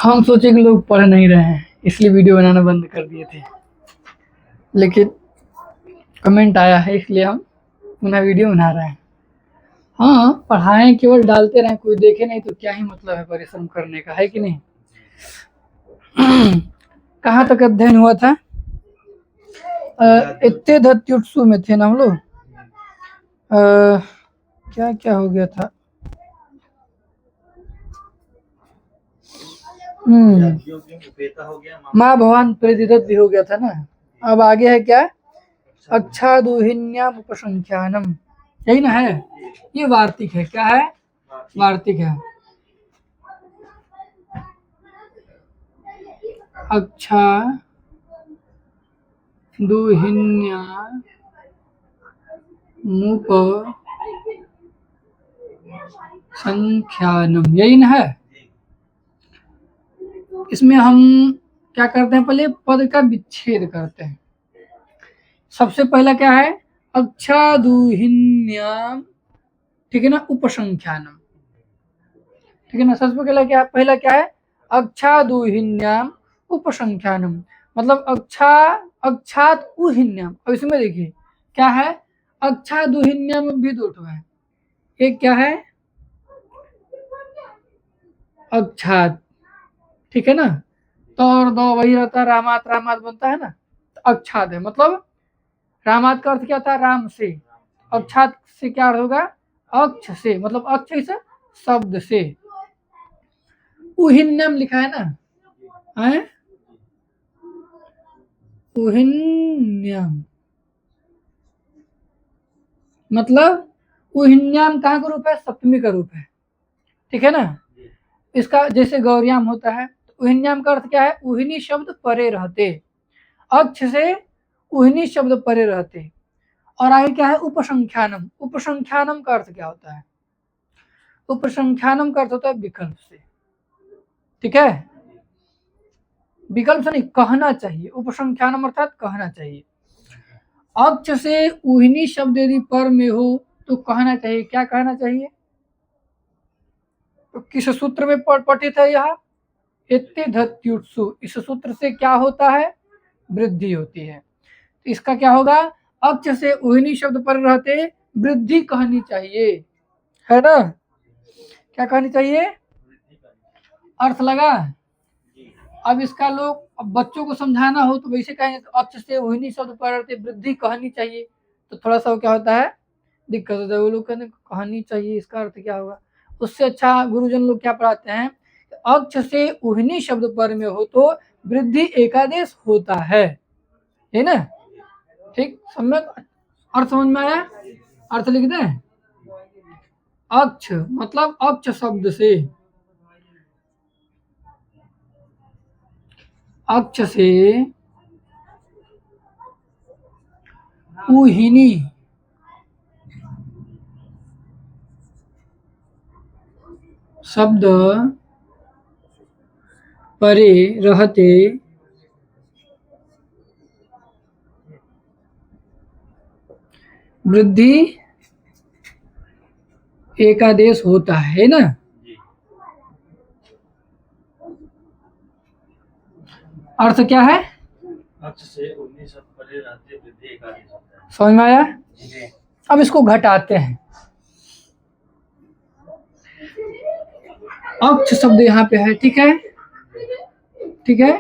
हम सोचे कि लोग पढ़ नहीं रहे हैं इसलिए वीडियो बनाना बंद कर दिए थे, लेकिन कमेंट आया है इसलिए हम पुनः वीडियो बना रहे हैं। हाँ, पढ़ाएं केवल डालते रहें, कोई देखे नहीं तो क्या ही मतलब है परिश्रम करने का, है कि नहीं। कहाँ तक अध्ययन हुआ था? इत्ते धत्युत्सु में थे ना हम लोग। क्या क्या हो गया था? माँ भवान प्रतिदत्त भी हो गया था ना। अब आगे है क्या? अच्छादुहिन्याम उपसंख्यानम, यही ना है। ये वार्तिक है। क्या है? वार्तिक है। अच्छा दुहिन्यामुप संख्यानम, यही ना है। इसमें हम क्या करते हैं? पहले पद का विच्छेद करते हैं। सबसे पहला क्या है? अच्छादुहिन्याम, ठीक है ना, उपसंख्यानम, ठीक है ना। सबसे पहला क्या है? अच्छादुहिन्याम उपसंख्यानम, मतलब अक्षात उहिन्याम। अब इसमें देखिए क्या है? अच्छादुहिन्याम भी दो ठो है। एक क्या है? अक्षात, ठीक है ना। तो और दो वही रहता है, रामात रामात बनता है ना। तो अक्षात है, मतलब रामात का अर्थ क्या था? राम से। अक्षात से क्या अर्थ होगा? अक्ष से, मतलब अक्ष इस शब्द से। उहिन्यम लिखा है ना, है उहिन्यम, मतलब उहिन्याम कहाँ का रूप है? सप्तमी का रूप है, ठीक है ना। इसका जैसे गौरियाम होता है, तो उहिन्याम का अर्थ क्या है? उहिनी शब्द परे रहते, अक्ष से उहिनी शब्द परे रहते। और आगे क्या है? उपसंख्यानम। उपसंख्यानम का अर्थ क्या होता है? उपसंख्यानम का अर्थ होता है विकल्प से, ठीक है। विकल्प से नहीं, कहना चाहिए। उपसंख्यानम अर्थात कहना चाहिए। अक्ष से उहिनी शब्द यदि पर में हो तो कहना चाहिए। क्या कहना चाहिए? तो किस सूत्र में पठित है यह? इत्ते धत्युत्सु। इस सूत्र से क्या होता है? वृद्धि होती है। तो इसका क्या होगा? अक्ष से उहिनी शब्द पर रहते वृद्धि कहनी चाहिए, है ना। क्या कहनी चाहिए? अर्थ लगा। अब इसका लोग, अब बच्चों को समझाना हो तो वैसे कहेंगे, तो अक्ष से उहिनी शब्द पर रहते वृद्धि कहनी चाहिए। तो थोड़ा सा क्या होता है? दिक्कत होता है। वो लोग कहते कहनी चाहिए, इसका अर्थ क्या होगा? उससे अच्छा गुरुजन लोग क्या पढ़ाते हैं? अक्ष से उहिनी शब्द पर में हो तो वृद्धि एकादेश होता है ना। ठीक, सम्यक अर्थ समझ में आया? अर्थ लिख दें। अक्ष मतलब अक्ष शब्द से, अक्ष से उहिनी शब्द परे रहते वृद्धि एकादेश होता है ना। अर्थ क्या है? अक्ष से उहिनी शब्द परे रहते वृद्धि एकादेश होता है। समझ में आया? अब इसको घटाते हैं। अक्ष शब्द यहाँ पे है, ठीक है, ठीक है।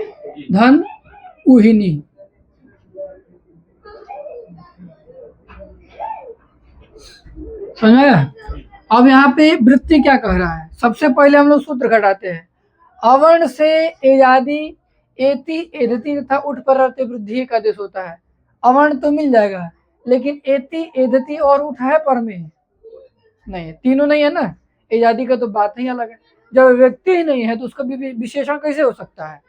धन उहिनी, समझ में आया? अब यहाँ पे वृत्ति क्या कह रहा है? सबसे पहले हम लोग सूत्र घटाते हैं। अवर्ण से एजादि एति एदति तथा उठ पर रहते वृद्धि का आदेश होता है। अवर्ण तो मिल जाएगा, लेकिन एति एदति और उठ है पर में नहीं, तीनों नहीं है ना। एजादि का तो बात ही अलग है। जब व्यक्ति ही नहीं है तो उसका विशेषण कैसे हो सकता है?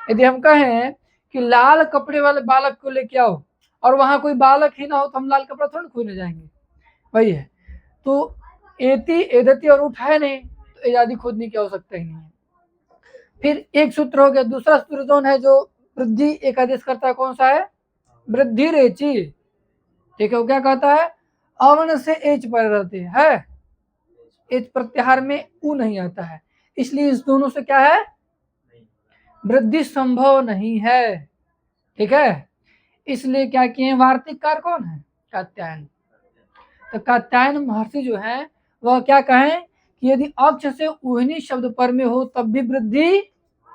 यदि हम कहें कि लाल कपड़े वाले बालक को लेके आओ और वहां कोई बालक ही ना हो तो हम लाल कपड़ा थोड़ा खोने जाएंगे, वही है। तो एति एदति और उठ है नहीं तो एजादि खोजने की आवश्यकता ही नहीं है। फिर एक सूत्र हो गया। दूसरा सूत्र कौन है जो वृद्धि एकादेश करता है? कौन सा है? वृद्धि रेचि, ठीक है। वो क्या कहता है? अवर्ण से एच पर रहते है, एच प्रत्याहार में उ नहीं आता है, इसलिए इस दोनों से क्या है? वृद्धि संभव नहीं है। ठीक है, इसलिए क्या किए वार्तिककार कौन है? कात्यायन। तो कात्यायन महर्षि जो है वह क्या कहें कि यदि अक्ष से ऊहनी शब्द पर में हो तब भी वृद्धि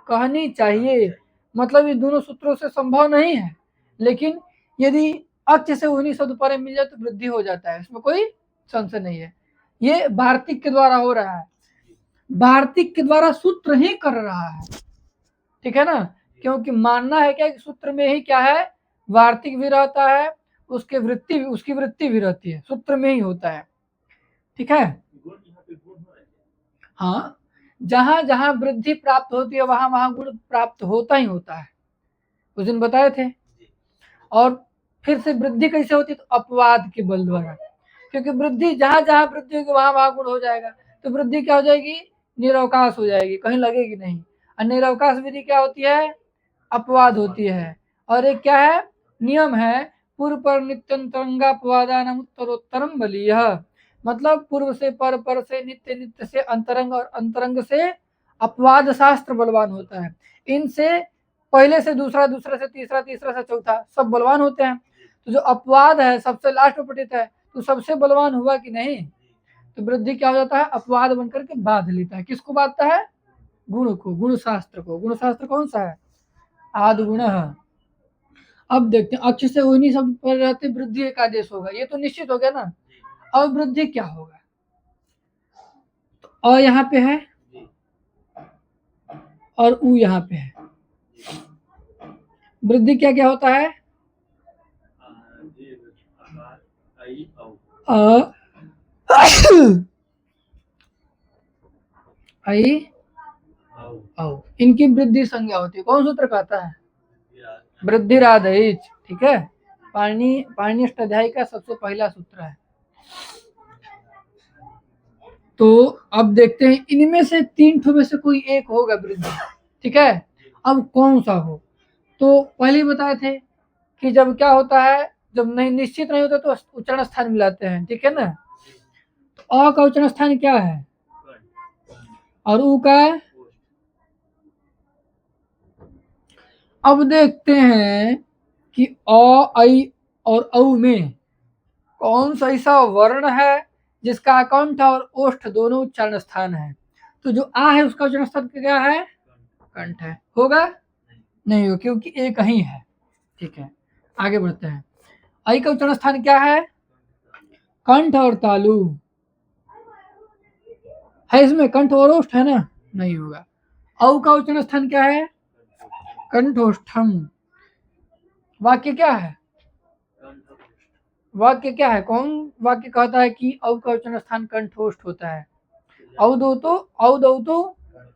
कहनी चाहिए। मतलब ये दोनों सूत्रों से संभव नहीं है, लेकिन यदि अक्ष से ऊहनी शब्द पर मिल जाए तो वृद्धि हो जाता है, इसमें कोई संशय नहीं है। ये वार्तिक के द्वारा हो रहा है, वार्तिक के द्वारा सूत्र ही कर रहा है। ठीक है ना, क्योंकि मानना है क्या कि सूत्र में ही क्या है, वार्तिक भी रहता है, उसकी वृत्ति भी रहती है, सूत्र में ही होता है। ठीक है, हाँ, जहां जहां वृद्धि प्राप्त होती है वहां वहां गुण प्राप्त होता ही होता है, उस दिन बताए थे। और फिर से वृद्धि कैसे होती है? तो अपवाद के बल द्वारा, क्योंकि वृद्धि जहां जहां वृद्धि होगी वहां वहां गुण हो जाएगा। तो वृद्धि क्या हो जाएगी? निरवकाश हो जाएगी, कहीं लगेगी नहीं। और निरवकाश विधि क्या होती है? अपवाद होती है। और एक क्या है? नियम है, पूर्व पर नित्यंतरंगापवादानाम उत्तरोत्तरम बलीय। मतलब पूर्व से पर से नित्य नित्य से अंतरंग और अंतरंग से अपवाद शास्त्र बलवान होता है। इनसे पहले से दूसरा, दूसरे से तीसरा, तीसरा से चौथा सब बलवान होते हैं। तो जो अपवाद है सबसे लास्ट में पठित है तो सबसे बलवान हुआ कि नहीं? तो वृद्धि क्या हो जाता है? अपवाद बनकर के बांध लेता है। किसको बांधता है? गुण को, गुण शास्त्र को। गुण शास्त्र कौन सा है? आदि गुण। अब देखते हैं, अक्ष से ऊनी शब्द पर रहते वृद्धि एक आदेश होगा, ये तो निश्चित हो गया ना। अब वृद्धि क्या होगा? तो अ यहाँ पे है और उ यहाँ पे है। वृद्धि क्या क्या होता है? अ आई औ, इनकी वृद्धि संज्ञा होती है। कौन सूत्र कहता है? वृद्धिरादैच। ठीक है, पाणिनि अष्टाध्यायी का सबसे पहला सूत्र है। तो अब देखते हैं इनमें से तीन ठो में से कोई एक होगा वृद्धि। ठीक है, अब कौन सा हो? तो पहले ही बताए थे कि जब क्या होता है, जब नहीं निश्चित नहीं होता तो उच्चारण स्थान मिलाते हैं। ठीक है ना, तो अ का उच्चारण स्थान क्या है और उ का? अब देखते हैं कि अ, ऐ और औ में कौन सा ऐसा वर्ण है जिसका कंठ और ओष्ठ दोनों उच्चारण स्थान है। तो जो आ है उसका उच्चारण स्थान क्या है? कंठ है। होगा? नहीं हो, क्योंकि एक ही है। ठीक है, आगे बढ़ते हैं। आई का उच्चारण स्थान क्या है? कंठ और तालु है, इसमें कंठ और ओष्ठ है ना? नहीं होगा। औ का उच्चारण स्थान क्या है? कंठोष्ठम। वाक्य क्या है? वाक्य क्या है? कौन वाक्य कहता है कि औ का उच्चारण स्थान कंठोष्ठ होता है? औदौतो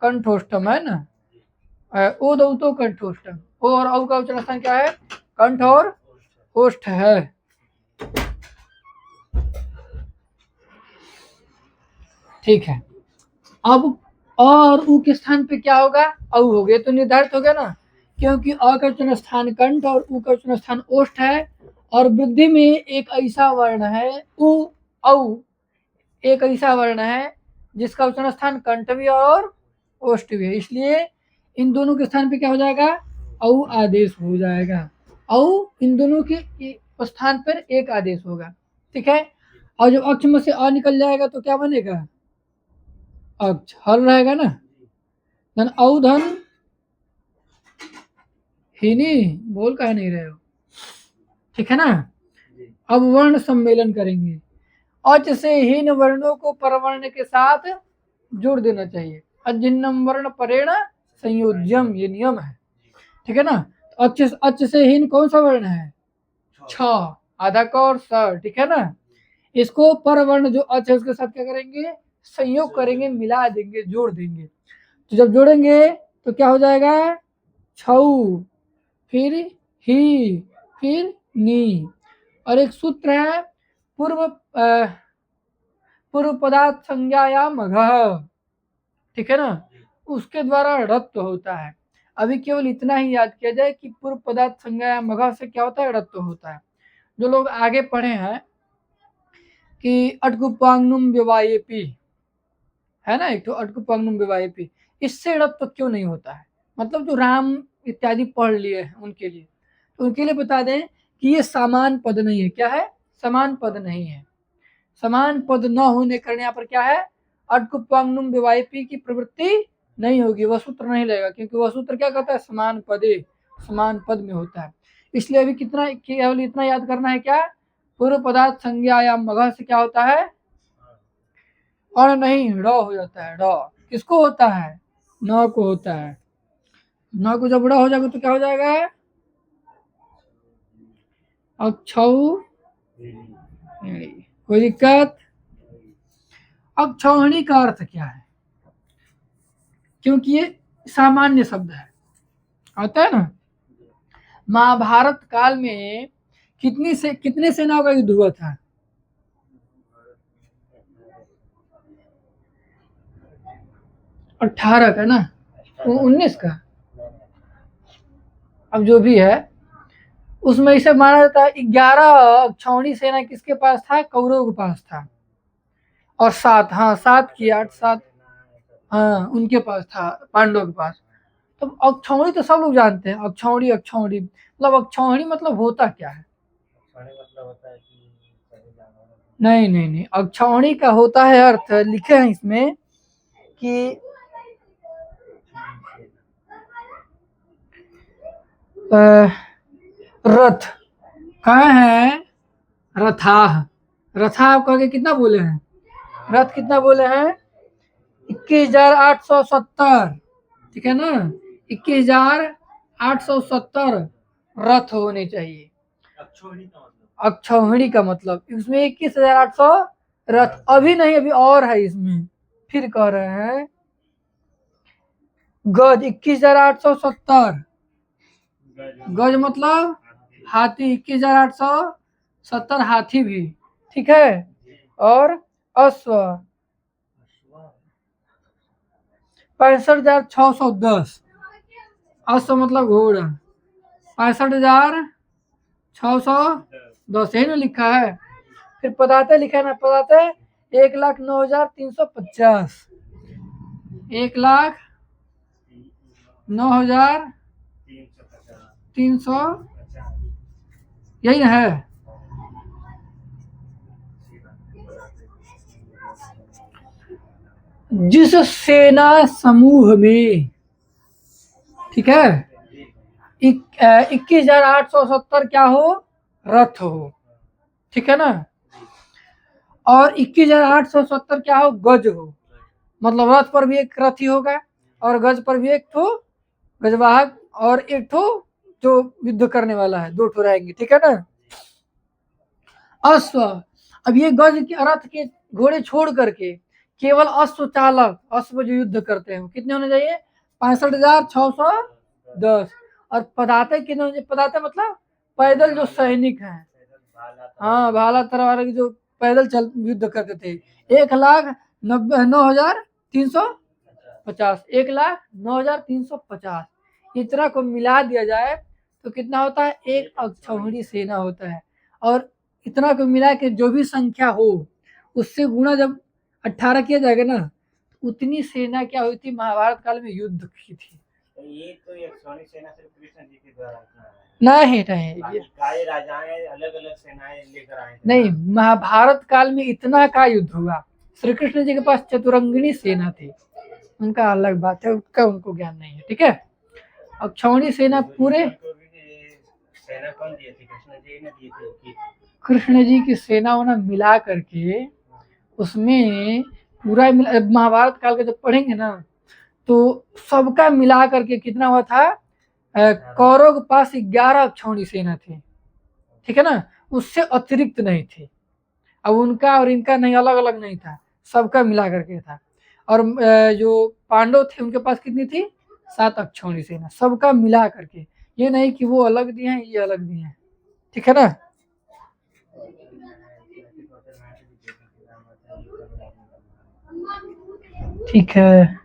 कंठोष्ठम है ना, ओदौतो कंठोष्ठम। ओ और औ का उच्चारण स्थान क्या है? कंठ और ओष्ठ है। ठीक है, अब अ और उ के स्थान पे क्या होगा? औ हो गए, तो निर्धारित हो गया ना, क्योंकि अ का उच्चारण स्थान कंठ और उ का उच्चारण स्थान ओष्ठ है। और वृद्धि में एक ऐसा वर्ण है उ औ, एक ऐसा वर्ण है जिसका उच्चारण स्थान कंठ भी और ओष्ठ भी है, इसलिए इन दोनों के स्थान पे क्या हो जाएगा? औ आदेश हो जाएगा। औ इन दोनों के स्थान पर एक आदेश होगा। ठीक है, और जब अक्ष में से अ निकल जाएगा तो क्या बनेगा? अक्ष। हल रहेगा ना, धन औ धन हीनी। बोल कह नहीं रहे हो? ठीक है ना, अब वर्ण सम्मेलन करेंगे। अच से हीन वर्णों को परवर्ण के साथ जोड़ देना चाहिए। अजिन्नम वर्ण परेण संयोज्यम, ये नियम है। ठीक है ना, अच से हीन कौन सा वर्ण है? छ, आधा क और स। ठीक है ना, इसको परवर्ण जो अच है उसके साथ क्या करेंगे? संयोग करेंगे, मिला देंगे, जोड़ देंगे। तो जब जोड़ेंगे तो क्या हो जाएगा? छऊ, फिर ही, फिर नी। और एक सूत्र है पूर्व पदार्थ संज्ञाया मघ। ठीक है ना, उसके द्वारा रत्व होता है। अभी केवल इतना ही याद किया जाए कि पूर्व पदार्थ संज्ञाया मघ से क्या होता है? रत्व होता है। जो लोग आगे पढ़े हैं कि अटकुपांगनुम विवायेपी है ना, एक तो अटकुपांगनुम विवायेपी, इससे रत्व क्यों नहीं होता है? मतलब जो राम इत्यादि पढ़ लिए हैं उनके लिए, तो उनके लिए बता दें कि ये समान पद नहीं है। क्या है? समान पद नहीं है। समान पद न होने कारण यहाँ पर क्या है? अटकुपांगनुम विवाहिपी की प्रवृत्ति नहीं होगी, वह सूत्र नहीं लगेगा, क्योंकि वह सूत्र क्या कहता है? समान पदे, समान पद में होता है। इसलिए अभी कितना, केवल इतना याद करना है, क्या? पूर्व पदार्थ संज्ञा या मगह से क्या होता है? और नहीं, ड हो जाता है। ड किसको होता है? न को होता है। न को जब ड हो जाएगा तो क्या हो जाएगा? अक्षौ। कोई दिक्कत? अक्षौहिणी का अर्थ क्या है? क्योंकि ये सामान्य शब्द है, आता है ना। महाभारत काल में कितने सेनाओं का युद्ध हुआ था? 18 का ना, 19 का, अब जो भी है, उसमें इसे माना जाता है 11 अक्षौहिणी सेना किसके पास था? कौरव के पास था। और 7, हाँ 7 की 8 7, हाँ उनके पास था, पांडवों के पास। तो अक्षौहिणी तो सब लोग जानते हैं, अक्षौहिणी अक्षौहिणी मतलब अक्षौहिणी मतलब होता क्या है? नहीं नहीं नहीं, अक्षौहिणी का होता है अर्थ, लिखे हैं इसमें कि रथ कहाँ है? रथाह। रथाह कह के कितना बोले हैं? रथ कितना बोले हैं? 21,870, ठीक है ना। 21,870 रथ होने चाहिए। अक्षौहिणी का मतलब इसमें 21,800 रथ। अभी नहीं, अभी और है इसमें, फिर कह रहे हैं गज 21,870। गज मतलब हाथी, 21,870 हाथी भी, ठीक है। और अश्व 65,610, अश्व मतलब घोड़ा, 65,610 यही ना लिखा है। फिर पदाते लिखा है ना, पदाते 1,09,350, 1,09,300, यही ना है। जिस सेना समूह में, ठीक है, 21,870 क्या हो? रथ हो, ठीक है ना। और 21,870 क्या हो? गज हो। मतलब रथ पर भी एक रथी होगा और गज पर भी एक ठो गजवाहक और एक ठो जो युद्ध करने वाला है, 2 ठो रहेंगे, ठीक है ना। अश्व, अब ये गज के रथ के घोड़े छोड़ करके केवल अश्व चालक, अश्व जो युद्ध करते हैं कितने होने चाहिए? 65,610। और पदाते कितने होने चाहिए? पदाते मतलब पैदल जो सैनिक हैं, हाँ भाला तलवार की जो पैदल चल युद्ध करते थे, 1,09,350, 1,09,350 इतना को मिला दिया जाए तो कितना होता है? एक अक्षौहिणी सेना होता है। और इतना को मिला के जो भी संख्या हो उससे गुणा जब 18 किया जाएगा ना, उतनी सेना क्या हुई थी? महाभारत काल में युद्ध की थी। ये तो अक्षौहिणी सेना सिर्फ कृष्ण जी के द्वारा नहीं, सारे राजाएं अलग अलग सेनाएं लेकर आए थे। नहीं, महाभारत काल में इतना का युद्ध हुआ। श्री कृष्ण जी के पास चतुरंगिणी सेना थी, उनका अलग बात है, उसका उनको ज्ञान नहीं है, ठीक है। अक्षौहिणी सेना पूरे सेना कौन दिए थे? कृष्ण जी ने दिए थे। कृष्ण जी की सेना उन्हें मिला करके उसमें पूरा महाभारत काल का जब पढ़ेंगे ना तो सबका मिला करके कितना हुआ था? कौरव के पास 11 अक्षौहिणी सेना थी, ठीक है ना, उससे अतिरिक्त नहीं थी। अब उनका और इनका नहीं, अलग अलग नहीं था, सबका मिला करके था। और जो पांडव थे उनके पास कितनी थी? 7 अक्षौहिणी सेना, सबका मिला करके। ये नहीं कि वो अलग दिए हैं, ये अलग दिए हैं, ठीक है ना। ठीक है,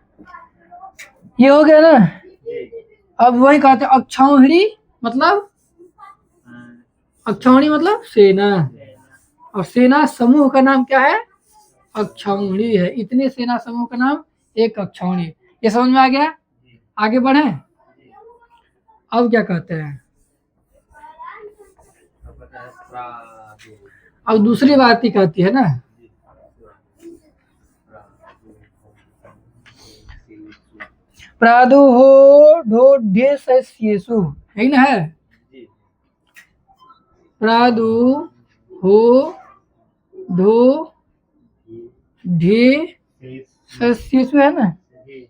ये हो गया ना। अब वही कहते हैं अक्षौहिणी मतलब, अक्षौहिणी मतलब सेना, और सेना समूह का नाम क्या है? अक्षौहिणी है। इतने सेना समूह का नाम एक अक्षौहिणी। ये समझ में आ गया? आगे बढ़े। अब क्या कहते हैं? अब पता है प्रादु अब दूसरी बात ही कहती है ना, प्रादुर्भो ढोढ्येषु, है ना, है जी प्रादु हो ढो ढे सस्येषु, है ना। जी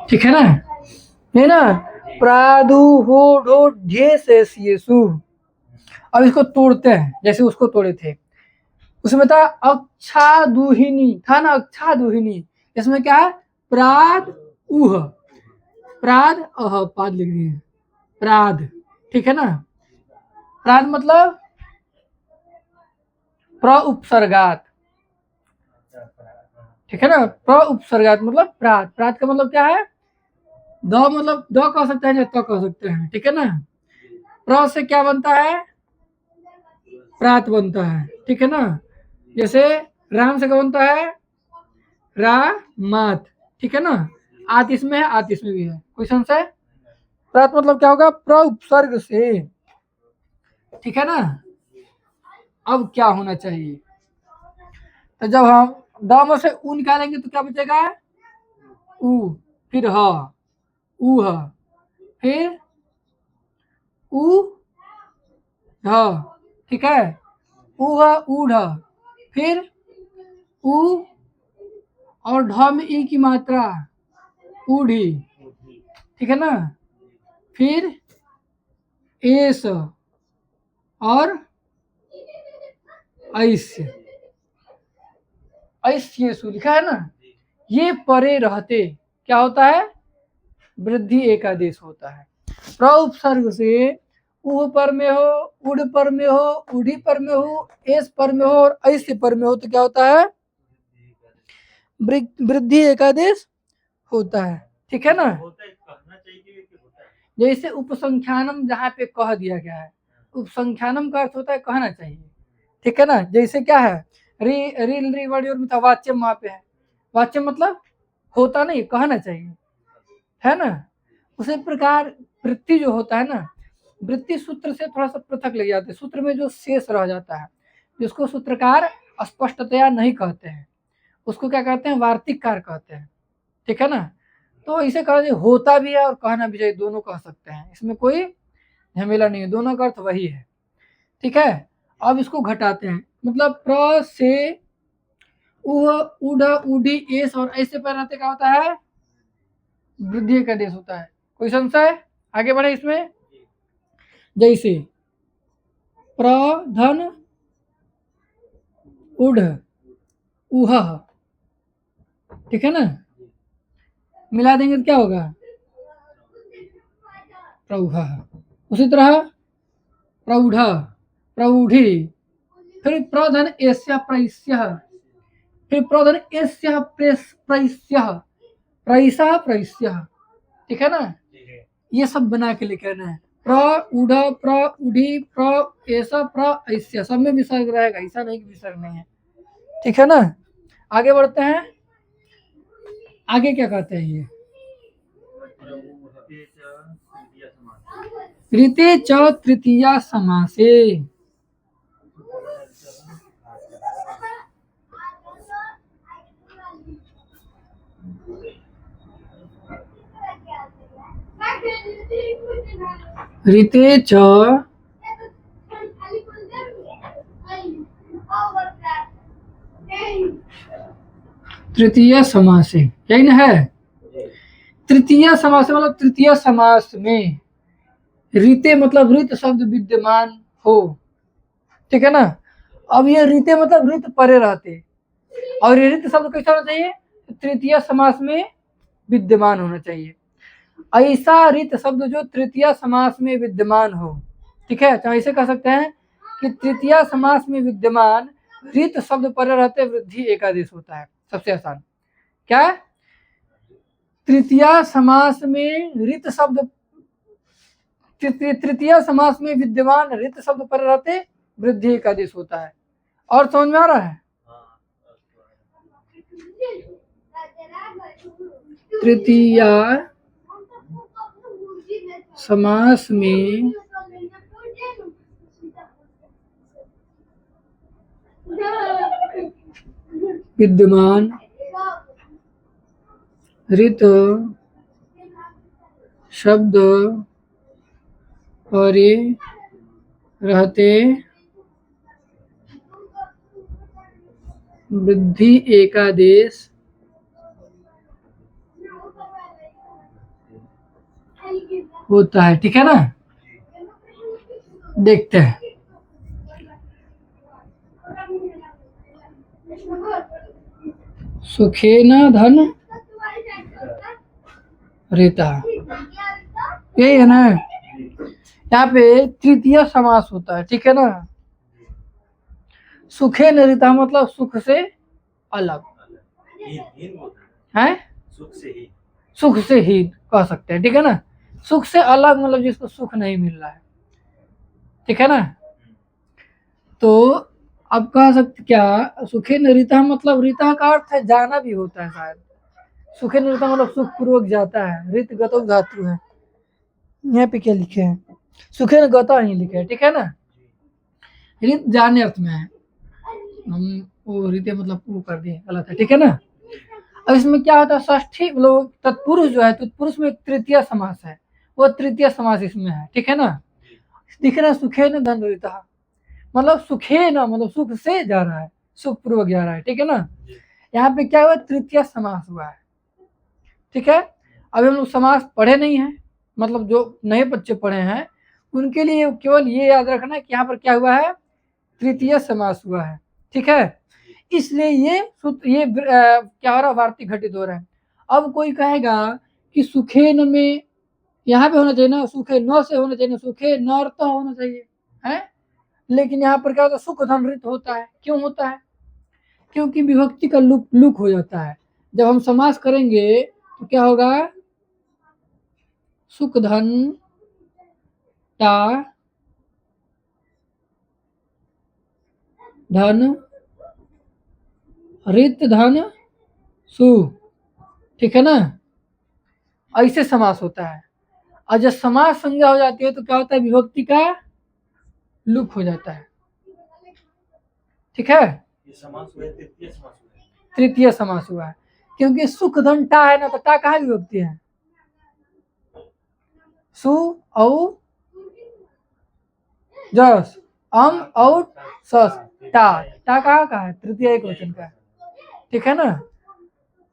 ठीक है ना, है ना, प्रादुर्भोढ्येषु। अब इसको तोड़ते हैं, जैसे उसको तोड़े थे, उसमें था अक्षादुहिनी, था ना अक्षादुहिनी, इसमें क्या है? प्राद उह, प्राद अह, पाद लिख दिए, प्राद, ठीक है ना। प्राद मतलब प्र उपसर्गात, ठीक है ना, प्र उपसर्गात मतलब प्राद। प्राद का मतलब क्या है? द मतलब द कह सकते हैं या त कह सकते हैं, ठीक है ना। प्र से क्या बनता है? प्रात बनता है, ठीक है ना। जैसे राम से क्या बनता है? रामात, ठीक है ना। आत इसमें है, आत इसमें भी है, कोई संशय? प्रात मतलब क्या होगा? प्र उपसर्ग से, ठीक है ना। अब क्या होना चाहिए? तो जब हम द में से ऊ निकालेंगे तो क्या बचेगा? ऊ, फिर ह, ऊह, फिर ऊ ढ, ठीक है, ऊह ऊढ़, फिर ऊ और ढ में ई की मात्रा, ऊढ़ी, ठीक है ना, फिर एस और ऐस्य, ऐस्येषु लिखा है ना। ये परे रहते क्या होता है? वृद्धि एकादेश होता है। प्र उपसर्ग से ऊह पर में हो, उड़ पर में हो, उड़ी पर में हो, एस पर में हो और ऐसे पर में हो तो क्या होता है? वृद्धि एकादेश होता है, ठीक है ना। होता है, कहना चाहिए कि होता है। जैसे उपसंख्यानम जहाँ पे कह दिया गया है, उपसंख्यानम का अर्थ होता है कहना चाहिए, ठीक है ना। जैसे क्या है? रील रिवर्ड और मिथा, वाच्यम वहां पे है, वाच्यम मतलब होता नहीं, कहना चाहिए, है ना। उसी प्रकार वृत्ति जो होता है ना, वृत्ति सूत्र से थोड़ा सा पृथक लग जाते हैं। सूत्र में जो शेष रह जाता है, जिसको सूत्रकार स्पष्टतया नहीं कहते हैं, उसको क्या कहते हैं? वार्तिककार कहते हैं, ठीक है ना। तो इसे कहा होता भी है और कहना भी चाहिए, दोनों कह सकते हैं, इसमें कोई झमेला नहीं है, दोनों का अर्थ वही है, ठीक है। अब इसको घटाते हैं, मतलब प्र से उह उड़ उड़ी एस और ऐसे पर रहते क्या होता है? वृद्धि का देश होता है। कोई संशय? आगे बढ़े इसमें। जैसे प्रधन उड़ उह, ठीक है ना, मिला देंगे तो क्या होगा? प्रौढ़। उसी तरह प्रौढ़, प्रौढ़ी, फिर प्रधन एस्य प्रैस्य, फिर प्रधन एस्य प्रैस्य, प्रैसा प्रैस्य, ठीक है ना। ठीक है ये सब बना के लेके आना है। प्र उड़, प्र उड़ी, प्र ऐसा, प्र ऐस्य, सब में विसर्ग रहेगा, ऐसा नहीं कि विसर्ग नहीं है, ठीक है ना। आगे बढ़ते हैं, आगे क्या कहते हैं ये? ऋते च तृतीया समासे, ऋते च तृतीय समासे, यही ना है। तृतीय समास मतलब तृतीय समास में रीते मतलब ऋत शब्द विद्यमान हो, ठीक है ना। अब ये रीते मतलब ऋत परे रहते, और ये ऋत शब्द कैसा होना चाहिए? तृतीय समास में विद्यमान होना चाहिए। ऐसा ऋत शब्द जो तृतीय समास में विद्यमान हो, ठीक है। तो ऐसे कह सकते हैं कि तृतीय समास में विद्यमान ऋत शब्द परे रहते वृद्धि एकादेश होता है। सबसे आसान क्या है? तृतीय समास में ऋत शब्द, तृतीय समास में विद्यमान ऋत शब्द पर रहते वृद्धि का आदेश होता है। और समझ में आ रहा है? हाँ, तृतीया समास में विद्यमान ऋत शब्द परे रहते वृद्धि एकादेश होता है। ठीक है ना? देखते हैं। सुखेन धन ऋता, यही है ना? यहाँ पे तृतीय समास होता है। ठीक है ना? सुखेन ऋता मतलब सुख से अलग हीन बोलते है, सुख से ही। सुख से ही कह सकते हैं। ठीक है ना? सुख से अलग मतलब जिसको सुख नहीं मिल रहा है। ठीक है ना? तो अब कह सकते क्या, सुखेन ऋता मतलब ऋता का अर्थ है जाना भी होता है शायद। सुखेन ऋता मतलब सुख पूर्वक जाता है। ऋत गतो धातु है। यहाँ पे क्या लिखे हैं? सुखेन गता नहीं लिखे है। ठीक है ना? ऋत जाने अर्थ में है। हम वो रीते मतलब वो कर दिए, गलत है। ठीक है ना? अब इसमें क्या होता है, षष्ठी मतलब तत्पुरुष जो है, तत्पुरुष में तृतीय समास है, वो तृतीय समास इसमें है। ठीक है ना? दिख रहा है सुखेन धन ऋता मतलब सुखेन मतलब सुख से जा रहा है, सुख पूर्वक जा रहा है। ठीक है ना? यहाँ पे क्या हुआ, तृतीय समास हुआ है। ठीक है? अभी हम लोग समास पढ़े नहीं है, मतलब जो नए बच्चे पढ़े हैं उनके लिए केवल ये याद रखना है कि यहाँ पर क्या हुआ है, तृतीय समास हुआ है। ठीक है? इसलिए ये क्या हो रहा है, वार्तिक घटित हो रहा है। अब कोई कहेगा कि सुखेन में यहाँ पे होना चाहिए ना, सुखे न से होना चाहिए ना, सुखे नर्त होना चाहिए है, लेकिन यहाँ पर क्या होता है, सुख धनृत होता है। क्यों होता है? क्योंकि विभक्ति का लुक हो जाता है। जब हम समास करेंगे तो क्या होगा, सुख धन टा धन ऋत धन सु। ठीक है ना? ऐसे समास होता है। और जब समास संज्ञा हो जाती है तो क्या होता है, विभक्ति का लुक हो जाता है। ठीक है? ये समास हुआ है, तृतीय समास हुआ है। तृतीय समास हुआ है क्योंकि सुख धन टा है ना, तो टा कहाँ विभक्ति है, सु औ जस अम और सस, टा टा कहाँ का है, तृतीय एक वचन का है। ठीक है ना?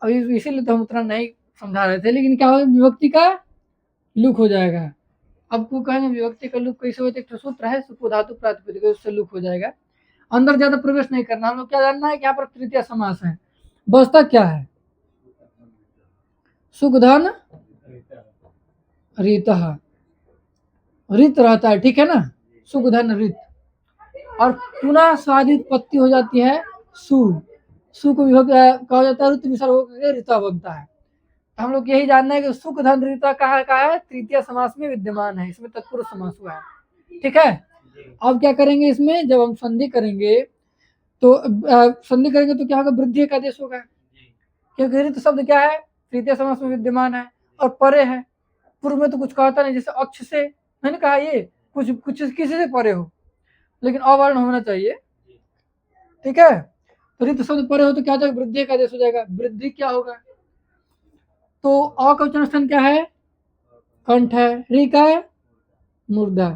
अभी इसीलिए तो हम उतना नहीं समझा रहे थे, लेकिन क्या होगा, विभक्ति का लुक हो जाएगा। आपको कहेंगे विभक्ति का लुक कैसे होता है, एक सूत्र है सुपो धातु प्रातिपदिक, उससे लुक हो जाएगा। अंदर ज्यादा प्रवेश नहीं करना, हम लोग क्या जानना है कि यहाँ पर तृतीय समास है। बचता क्या है, सुख धन रीत ऋत रहता है। ठीक है ना? सुख धन ऋत, और पुनः साधित पत्ती हो जाती है सु, सु को विभक्त कहा जाता है, ऋत विसर्ग होकर ऋता बनता है। तो हम लोग यही जानना है कि सुख धन ऋता कहाँ का है, तृतीय समास में विद्यमान है, इसमें तत्पुरुष समास हुआ है। ठीक है? अब क्या करेंगे इसमें, जब हम संधि करेंगे तो संधि करेंगे तो क्या होगा, वृद्धि का आदेश होगा, क्योंकि ऋत शब्द क्या है, तृतीय समास में विद्यमान है और परे है। पूर्व में तो कुछ कहता नहीं, जैसे अक्ष से मैंने कहा ये कुछ कुछ किसी से परे हो, लेकिन अवर्ण होना चाहिए। ठीक है? तो ऋत शब्द परे हो तो क्या हो जाएगा, वृद्धि का आदेश हो जाएगा। वृद्धि क्या होगा, तो अ का उच्चारण स्थान क्या है, कंठ है, री का है मुर्दा।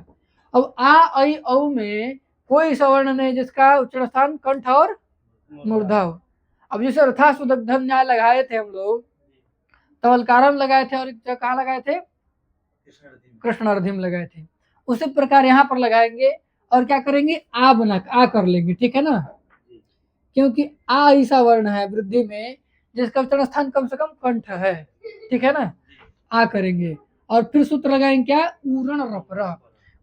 अब आ ऐ औ में कोई सवर्ण नहीं जिसका उच्चारण स्थान कंठ और मूर्धा हो। अब जैसे अर्थात सुदग्धम न्याय लगाए थे हम लोग, तवलकारम लगाए थे, और कहाँ लगाए थे, कृष्णार्धिम लगाए थे। उसी प्रकार यहाँ पर लगाएंगे और क्या करेंगे, आ बना आ कर लेंगे। ठीक है ना? क्योंकि आ ऐसा वर्ण है वृद्धि में जिसका उच्चारण स्थान कम से कम कंठ है। ठीक है ना? आ करेंगे और फिर सूत्र लगाएंगे क्या, उरण रपरा।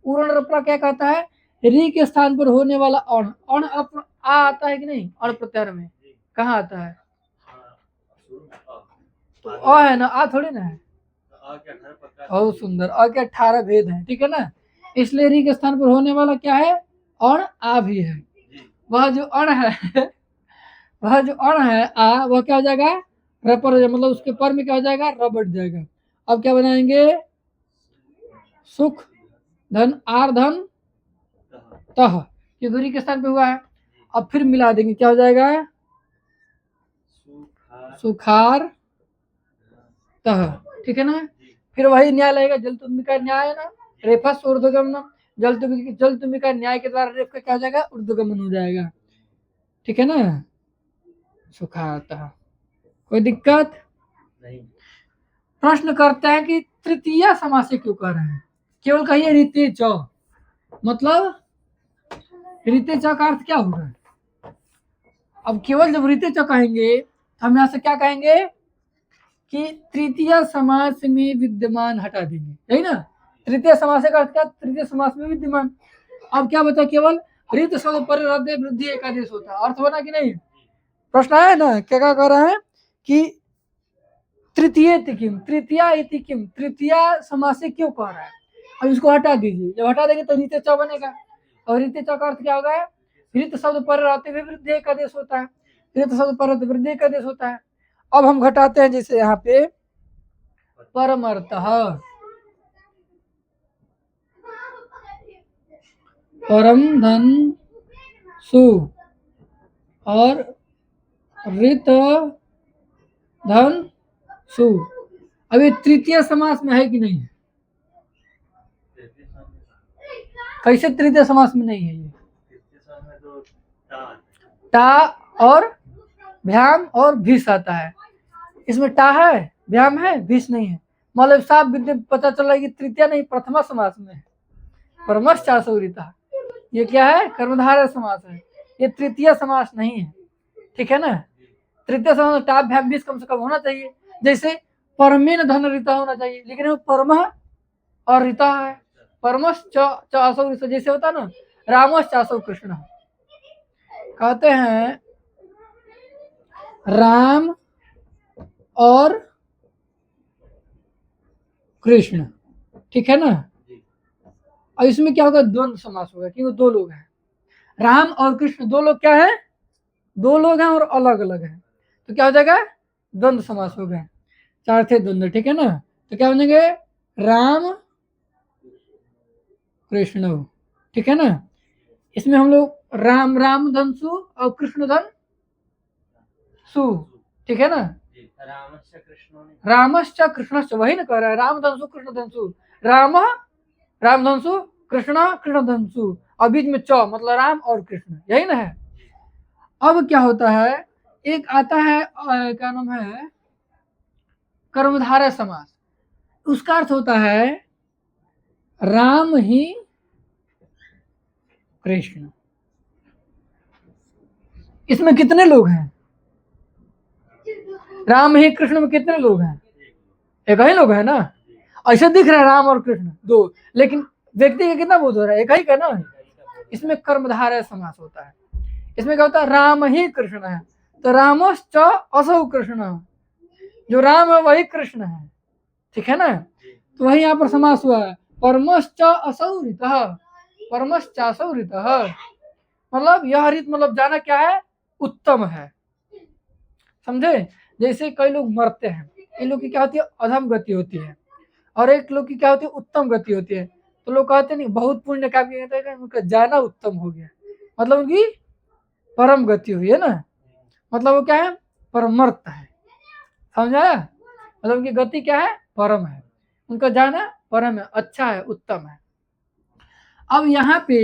उरण रपरा क्या कहता है, री के स्थान पर होने वाला अण, अण आ आता है कि नहीं, अण प्रत्यार में कहाँ आता है, तो अ है ना, आ थोड़ी ना है। बहुत सुंदर, अ के 18 भेद हैं। ठीक है ना? इसलिए री के स्थान पर होने वाला क्या है, अण आ भी है, जी वह जो अण है वह जो अण है आ, वह क्या हो जाएगा, रपर हो जाएगा, मतलब उसके पर में क्या हो जाएगा, र बढ़ जाएगा। अब क्या बनाएंगे, सुख धन आर धन तह तह, ये दूरी के स्थान पे हुआ है। अब फिर मिला देंगे, क्या हो जाएगा, सुखार सुखार तह, ठीक है ना। जी फिर वही न्याय लगेगा, जल तुम्बिका न्याय है ना, रेफस ऊर्ध्वगमनम, जल तुम्बिका न्याय के द्वारा रेफ का क्या हो जाएगा, ऊर्ध्वगमन हो जाएगा, ठीक है ना। सुखार तह, कोई दिक्कत। नहीं प्रश्न करते हैं कि तृतीया समास से क्यों कर रहे हैं, केवल कहिए रीते च, मतलब रीते च का अर्थ क्या होगा। अब केवल जब रीते च कहेंगे तो हम यहाँ से क्या कहेंगे कि तृतीय समास में विद्यमान हटा देंगे, यही ना। तृतीय समास का अर्थ क्या, तृतीय समास में विद्यमान। अब क्या बता, केवल रीत शब्द पर वृद्धि एकादेश होता है, अर्थ बना कि नहीं। प्रश्न है ना, क्या क्या कह रहे हैं कि तृतीय किम, तृतीया इति किम, तृतीया समास से क्यों कह रहा है। अब इसको हटा दीजिए, जब हटा देंगे तो रीते च बनेगा, और रीते च का अर्थ क्या होगा, रीत शब्द पर रहते हुए वृद्धि एकादेश होता है, रीत शब्द पर रहते वृद्धि एकादेश होता है। अब हम घटाते हैं, जैसे यहाँ पे परमर्थः, परम धन सु, और ऋत धन सु। अब ये तृतीय समास में है कि नहीं है, तृतीय स्थान में कैसे तृतीय समास में नहीं है ये, तृतीय स्थान में तो ता टा और भ्याम और भीष आता है, इसमें टा है, भ्याम है, भीष नहीं है, मतलब साफ विद्य पता चल रहा है कि तृतीय नहीं प्रथमा समास में है, परमश्चासौरिता, ये क्या है, कर्मधारय समास है, ये तृतीय समास नहीं है, ठीक है ना। तृतीय समास में टा भ्याम भीष कम से कम होना चाहिए, जैसे परमेन धन ऋता होना चाहिए, लेकिन वो परम और ऋता है, परमश च असौ ऋता, जैसे होता है ना, रामश चासौ कृष्ण, कहते हैं राम और कृष्ण, ठीक है ना। और इसमें क्या होगा, द्वंद्व समास होगा, क्योंकि दो लोग हैं, राम और कृष्ण दो लोग क्या है, दो लोग हैं और अलग अलग हैं, तो क्या हो जाएगा, द्वंद्व समास हो गए, चार थे द्वंद्व, ठीक है ना। तो क्या बनेंगे, राम कृष्ण, ठीक है ना। इसमें हम लोग राम राम धन सु और कृष्ण धन सु, ठीक है ना। जी रामस्य कृष्णो ने रामश्च कृष्णश्च, वही ना कह रहा है, राम धनसु कृष्ण धनसु, राम राम धनसु कृष्ण कृष्ण धनसु, और बीच में च मतलब राम और कृष्ण, यही ना है। अब क्या होता है, एक आता है क्या नाम है, कर्मधारय समास, उसका अर्थ होता है राम ही कृष्ण। इसमें कितने लोग हैं, राम ही कृष्ण में कितने लोग हैं, एक ही लोग है ना। ऐसे दिख रहा है राम और कृष्ण दो, लेकिन व्यक्ति का कितना बोध हो रहा है, एक ही का ना। इसमें कर्मधारय समास होता है, इसमें क्या होता है, राम ही कृष्ण है, तो रामश्च असौ कृष्ण, जो राम है वही कृष्ण है, ठीक है ना। तो वही यहाँ पर समास हुआ है, परमश्च असौ ऋतः, परमश्चासौ ऋतः, मतलब यह ऋत मतलब जाना क्या है, उत्तम है, समझे। जैसे कई लोग मरते हैं, इन लोग की क्या होती है, अधम गति होती है, और एक लोग की क्या होती है, उत्तम गति होती है। तो लोग कहते नहीं बहुत पुण्य काम किया, उनका जाना उत्तम हो गया, मतलब उनकी परम गति हुई है ना, मतलब वो क्या है, परमर्थ है, समझाया, मतलब उनकी गति क्या है, परम है, उनका जाना परम है, अच्छा है, उत्तम है। अब यहाँ पे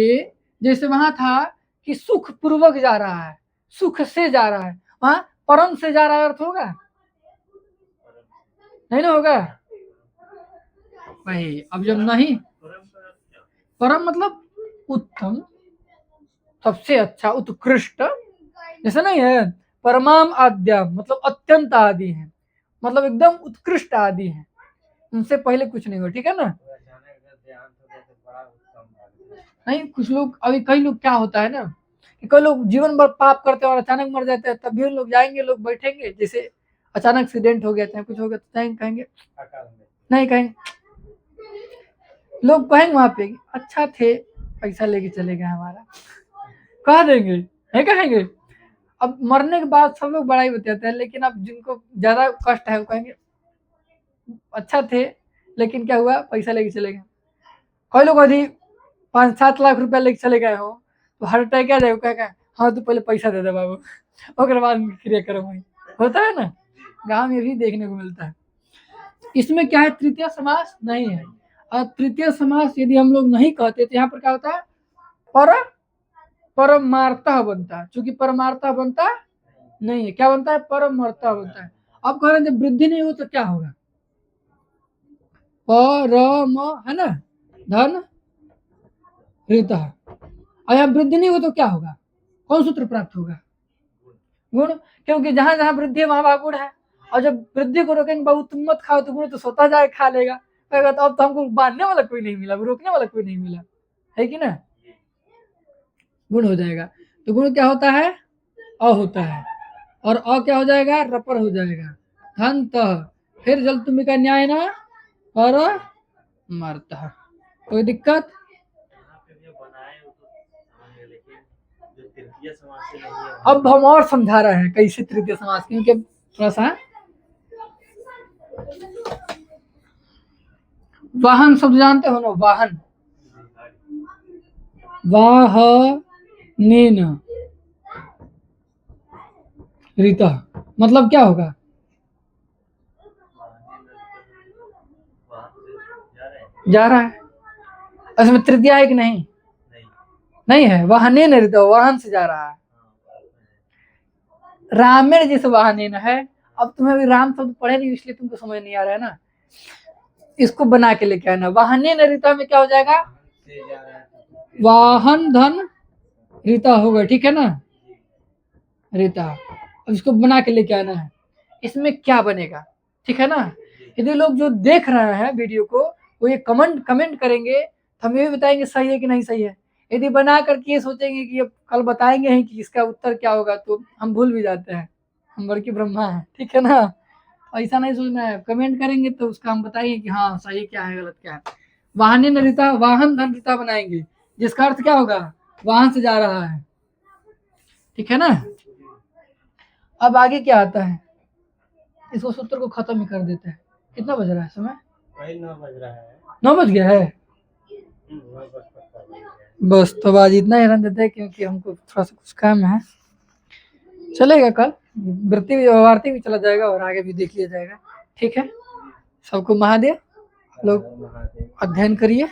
जैसे वहां था कि सुख पूर्वक जा रहा है, सुख से जा रहा है, वहां परम से जा रहा है, अर्थ होगा नहीं ना, होगा भाई। अब जब नहीं, परम मतलब उत्तम, सबसे अच्छा, उत्कृष्ट, जैसे नहीं है, परमाम आद्यम मतलब अत्यंत आदि है, मतलब एकदम उत्कृष्ट आदि है, उनसे पहले कुछ नहीं हो, ठीक है ना। नहीं, कुछ लोग अभी, कई लोग क्या होता है ना कि कई लोग जीवन भर पाप करते हैं और अचानक मर जाते हैं, तब भी लोग जाएंगे, लोग बैठेंगे, जैसे अचानक एक्सीडेंट हो गया चाहे कुछ हो गया, तो जाएंगे, कहेंगे नहीं, कहेंगे लोग कहेंगे वहां पे अच्छा थे, पैसा लेके चले गए हमारा, कह देंगे, है कहेंगे। अब मरने के बाद सब लोग बड़ा ही बताते हैं, लेकिन अब जिनको ज्यादा कष्ट है वो कहेंगे अच्छा थे, लेकिन क्या हुआ, पैसा लेके चले गए। कई लोग यदि 5-7 लाख रुपया लेके चले गए हो तो हार्ट अटैक क्या जाएगा, क्या हाँ तू पहले पैसा दे दे बाबू, ओकर बाद क्रिया करो वही, होता है ना, गांव में भी देखने को मिलता है। इसमें क्या है, तृतीय समास नहीं है। और तृतीय समास यदि हम लोग नहीं कहते तो यहाँ पर क्या होता है, पर परमार्था बनता है, चूंकि परमार्था बनता नहीं है, क्या बनता है, परमार्था बनता है। अब कह रहे हैं जब वृद्धि नहीं हो तो क्या होगा, परम है ना, धन ऋत, और यहाँ वृद्धि नहीं हो तो क्या होगा, कौन सूत्र प्राप्त होगा, गुण, क्योंकि जहां जहां वृद्धि है वहां वहां गुण है। और जब वृद्धि को रोकेंगे बाबू तुम मत खाओ तो गुण तो स्वतः जाए खा लेगा, कहेगा तो अब तो हमको बांधने वाला कोई नहीं मिला, रोकने वाला कोई नहीं मिला, है कि ना, गुण हो जाएगा। तो गुण क्या होता है, अ होता है, और अ क्या हो जाएगा, रपर हो जाएगा, धन तह, फिर जल तुम्हें का न्याय ना पर मरता, कोई दिक्कत। यहाँ पे जो बनाए वो तो समझ गए, लेकिन जो तृतीय समास से नहीं है अब हम और समझा रहे हैं कैसे तृतीय समास, क्योंकि थोड़ा सा वाहन शब्द जानते हो ना, वाहन, वाहनेन ऋत, मतलब क्या होगा, वहाँ से जा रहा है, इसमें तृतीया है कि नहीं, नहीं, नहीं है, वाहनेन ऋत, वाहन से जा रहा है, रामेण जिस वाहनेन है। अब तुम्हें अभी राम शब्द पढ़े नहीं इसलिए तुमको समझ नहीं आ रहा है ना, इसको बना के लेके आना, वाहनेन ऋता में क्या हो जाएगा, से जा रहा है तो वाहन धन ऋता होगा, ठीक है ना, ऋता। अब इसको बना के लेके आना है, इसमें क्या बनेगा, ठीक है ना। यदि लोग जो देख रहे हैं वीडियो को वो ये कमेंट करेंगे तो हम ये भी बताएंगे सही है कि नहीं सही है। यदि बना करके ये सोचेंगे कि अब कल बताएंगे ही कि इसका उत्तर क्या होगा तो हम भूल भी जाते हैं, हम बड़की ब्रह्मा हैं, ठीक है ना। ऐसा नहीं सोचना है, कमेंट करेंगे तो उसका हम बताएंगे कि हाँ सही क्या है गलत क्या है। वाहन ऋता, वाहन धन ऋता बनाएंगे, जिसका अर्थ क्या होगा, वाहन से जा रहा है, ठीक है ना। अब आगे क्या आता है, इसको सूत्र को खत्म ही कर देते हैं। कितना बज रहा है समय, वही 9 बज रहा है, 9 बज गया है, 9 बज पक्का बज गया है। बस तो आज इतना ही रहने देते हैं क्योंकि हमको थोड़ा सा कुछ काम है, चलेगा कल वृत्ति भी व्यवहारती भी चला जाएगा और आगे भी देख लिया जाएगा, ठीक है। सबको महादेव, लोग महादेव। अध्ययन करिए।